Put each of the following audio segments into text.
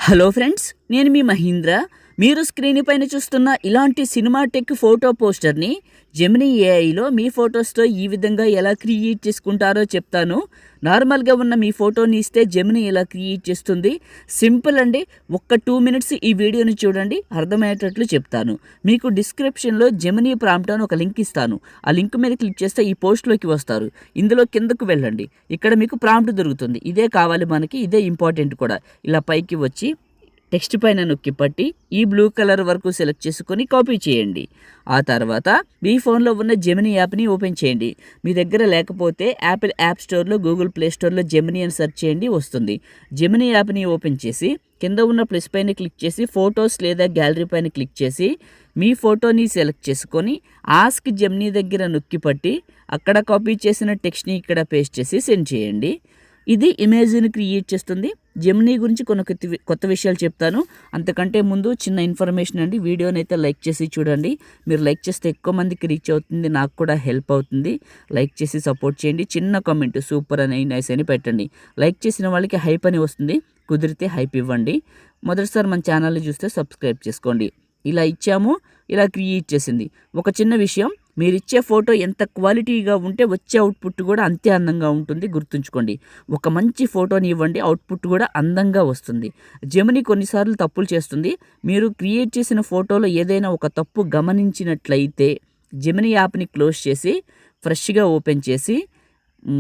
Hello friends, నేను మీ మహీంద్ర. మీరు screen పైన చూస్తున్న ఇలాంటి సినిమాటెక్ ఫోటో పోస్టర్ని జెమినీ ఏఐలో మీ ఫొటోస్తో ఈ విధంగా ఎలా క్రియేట్ చేసుకుంటారో చెప్తాను. నార్మల్గా ఉన్న మీ ఫోటోని ఇస్తే జెమినీ ఎలా క్రియేట్ చేస్తుంది. సింపుల్ అండి. ఒక్క 2 మినిట్స్ ఈ వీడియోని చూడండి, అర్థమయ్యేటట్లు చెప్తాను. మీకు డిస్క్రిప్షన్లో జెమినీ ప్రాంప్ట్ అని ఒక లింక్ ఇస్తాను. ఆ లింక్ మీద క్లిక్ చేస్తే ఈ పోస్ట్లోకి వస్తారు. ఇందులో కిందకు వెళ్ళండి. ఇక్కడ మీకు ప్రాంప్ట్ దొరుకుతుంది. ఇదే కావాలి మనకి, ఇదే ఇంపార్టెంట్ కూడా. ఇలా పైకి వచ్చి టెక్స్ట్ పైన నొక్కి పట్టి ఈ బ్లూ కలర్ వరకు సెలెక్ట్ చేసుకొని కాపీ చేయండి. ఆ తర్వాత మీ ఫోన్లో ఉన్న జెమినీ యాప్ని ఓపెన్ చేయండి. మీ దగ్గర లేకపోతే యాపిల్ యాప్ స్టోర్లో, గూగుల్ ప్లే స్టోర్లో జెమినీ అని సెర్చ్ చేయండి, వస్తుంది. జెమినీ యాప్ని ఓపెన్ చేసి కింద ఉన్న ప్లస్ పైన క్లిక్ చేసి ఫొటోస్ లేదా గ్యాలరీ పైన క్లిక్ చేసి మీ ఫోటోని సెలెక్ట్ చేసుకొని ఆస్క్ జెమినీ దగ్గర నొక్కి పట్టి అక్కడ కాపీ చేసిన టెక్స్ట్ని ఇక్కడ పేస్ట్ చేసి సెండ్ చేయండి. ఇది ఇమేజ్ని క్రియేట్ చేస్తుంది. జెమినీ గురించి కొన్ని కొత్త విషయాలు చెప్తాను. అంతకంటే ముందు చిన్న ఇన్ఫర్మేషన్ అండి. వీడియోని అయితే లైక్ చేసి చూడండి. మీరు లైక్ చేస్తే ఎక్కువ మందికి రీచ్ అవుతుంది, నాకు కూడా హెల్ప్ అవుతుంది. లైక్ చేసి సపోర్ట్ చేయండి. చిన్న కామెంట్ సూపర్ అని, నైస్ అని పెట్టండి. లైక్ చేసిన వాళ్ళకి హైప్ అని వస్తుంది. కుదిరితే హైప్ ఇవ్వండి. మొదటిసారి మన ఛానల్ని చూస్తే సబ్స్క్రైబ్ చేసుకోండి. ఇలా ఇచ్చాము, ఇలా క్రియేట్ చేసింది. ఒక చిన్న విషయం, మీరు ఇచ్చే ఫోటో ఎంత క్వాలిటీగా ఉంటే వచ్చే అవుట్పుట్ కూడా అంతే అందంగా ఉంటుంది, గుర్తుంచుకోండి. ఒక మంచి ఫోటోని ఇవ్వండి, అవుట్పుట్ కూడా అందంగా వస్తుంది. జెమినీ కొన్నిసార్లు తప్పులు చేస్తుంది. మీరు క్రియేట్ చేసిన ఫోటోలో ఏదైనా ఒక తప్పు గమనించినట్లయితే జెమినీ యాప్ని క్లోజ్ చేసి ఫ్రెష్గా ఓపెన్ చేసి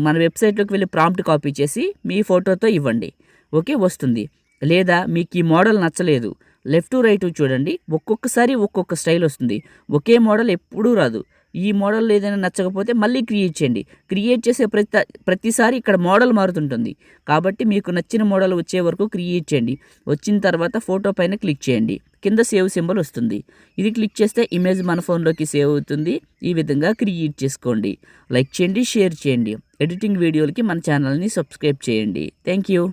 మన వెబ్సైట్లోకి వెళ్ళి ప్రాంప్ట్ కాపీ చేసి మీ ఫోటోతో ఇవ్వండి. ఓకే, వస్తుంది. లేదా మీకు ఈ మోడల్ నచ్చలేదు, లెఫ్ట్ రైట్ చూడండి. ఒక్కొక్కసారి ఒక్కొక్క స్టైల్ వస్తుంది. ఒకే మోడల్ ఎప్పుడూ రాదు. ఈ మోడల్ ఏదైనా నచ్చకపోతే మళ్ళీ క్రియేట్ చేయండి. క్రియేట్ చేసే ప్రతిసారి ఇక్కడ మోడల్ మారుతుంటుంది. కాబట్టి మీకు నచ్చిన మోడల్ వచ్చే వరకు క్రియేట్ చేయండి. వచ్చిన తర్వాత ఫోటో పైన క్లిక్ చేయండి. కింద సేవ్ సింబల్ వస్తుంది. ఇది క్లిక్ చేస్తే ఇమేజ్ మన ఫోన్లోకి సేవ్ అవుతుంది. ఈ విధంగా క్రియేట్ చేసుకోండి. లైక్ చేయండి, షేర్ చేయండి. ఎడిటింగ్ వీడియోలకి మన ఛానల్ని సబ్స్క్రైబ్ చేయండి. Thank you.